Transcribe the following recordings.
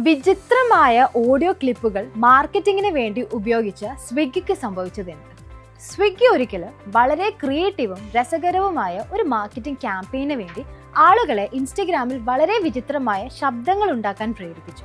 വിചിത്രമായ ഓഡിയോ ക്ലിപ്പുകൾ മാർക്കറ്റിംഗിന് വേണ്ടി ഉപയോഗിച്ച സ്വിഗ്ഗിക്ക് സംഭവിച്ചതെന്ത്? സ്വിഗ്ഗി ഒരിക്കലും വളരെ ക്രിയേറ്റീവും രസകരവുമായ ഒരു മാർക്കറ്റിംഗ് ക്യാമ്പയിന് വേണ്ടി ആളുകളെ ഇൻസ്റ്റഗ്രാമിൽ വളരെ വിചിത്രമായ ശബ്ദങ്ങൾ ഉണ്ടാക്കാൻ പ്രേരിപ്പിച്ചു.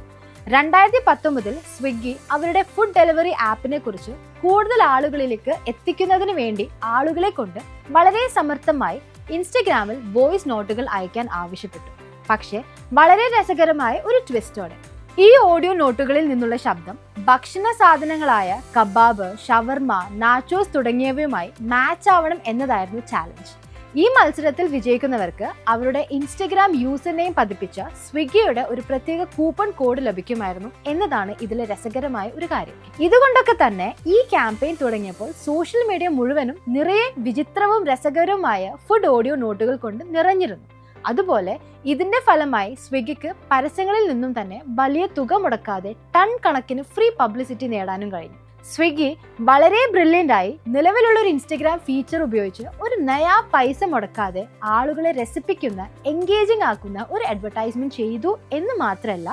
2019 സ്വിഗ്ഗി അവരുടെ ഫുഡ് ഡെലിവറി ആപ്പിനെ കുറിച്ച് കൂടുതൽ ആളുകളിലേക്ക് എത്തിക്കുന്നതിന് വേണ്ടി ആളുകളെ കൊണ്ട് വളരെ സമർത്ഥമായി ഇൻസ്റ്റഗ്രാമിൽ വോയിസ് നോട്ടുകൾ അയക്കാൻ ആവശ്യപ്പെട്ടു. പക്ഷേ വളരെ രസകരമായ ഒരു ട്വിസ്റ്റോടെ ഈ ഓഡിയോ നോട്ടുകളിൽ നിന്നുള്ള ശബ്ദം ഭക്ഷണ സാധനങ്ങളായ കബാബ്, ഷവർമ, നാച്ചോസ് തുടങ്ങിയവയുമായി മാച്ച് ആവണം എന്നതായിരുന്നു ചാലഞ്ച്. ഈ മത്സരത്തിൽ വിജയിക്കുന്നവർക്ക് അവരുടെ ഇൻസ്റ്റഗ്രാം യൂസർ നെയിം പതിപ്പിച്ച സ്വിഗ്ഗിയുടെ ഒരു പ്രത്യേക കൂപ്പൺ കോഡ് ലഭിക്കുമായിരുന്നു എന്നതാണ് ഇതിലെ രസകരമായ ഒരു കാര്യം. ഇതുകൊണ്ടൊക്കെ തന്നെ ഈ ക്യാമ്പയിൻ തുടങ്ങിയപ്പോൾ സോഷ്യൽ മീഡിയ മുഴുവനും നിറയെ വിചിത്രവും രസകരവുമായ ഫുഡ് ഓഡിയോ നോട്ടുകൾ കൊണ്ട് നിറഞ്ഞിരുന്നു. അതുപോലെ ഇതിന്റെ ഫലമായി സ്വിഗ്ഗിക്ക് പരസ്യങ്ങളിൽ നിന്നും തന്നെ വലിയ തുക മുടക്കാതെ ടൺ കണക്കിന് ഫ്രീ പബ്ലിസിറ്റി നേടാനും കഴിഞ്ഞു. സ്വിഗ്ഗി വളരെ ബ്രില്യൻ്റ് ആയി നിലവിലുള്ള ഒരു ഇൻസ്റ്റഗ്രാം ഫീച്ചർ ഉപയോഗിച്ച് ഒരു നയാ പൈസ മുടക്കാതെ ആളുകളെ രസിപ്പിക്കുന്ന, എൻഗേജിംഗ് ആക്കുന്ന ഒരു അഡ്വർടൈസ്മെന്റ് ചെയ്തു എന്ന് മാത്രമല്ല,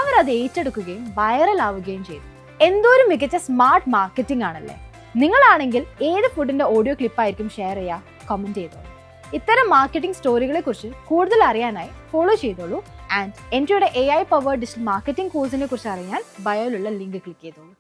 അവരത് ഏറ്റെടുക്കുകയും വൈറലാവുകയും ചെയ്തു. എന്തോ ഒരു മികച്ച സ്മാർട്ട് മാർക്കറ്റിംഗ് ആണല്ലേ. നിങ്ങളാണെങ്കിൽ ഏത് ഫുഡിന്റെ ഓഡിയോ ക്ലിപ്പായിരിക്കും ഷെയർ ചെയ്യുക? കമന്റ് ചെയ്തോളൂ. ഇത്തരം മാർക്കറ്റിംഗ് സ്റ്റോറികളെ കുറിച്ച് കൂടുതൽ അറിയാനായി ഫോളോ ചെയ്തോളൂ. ആൻഡ് എൻ്റെ AI പവേർഡ് ഡിജിറ്റൽ മാർക്കറ്റിംഗ് കോഴ്സിനെ കുറിച്ച് അറിയാൻ ബയോയിലുള്ള ലിങ്ക് ക്ലിക്ക് ചെയ്തോളൂ.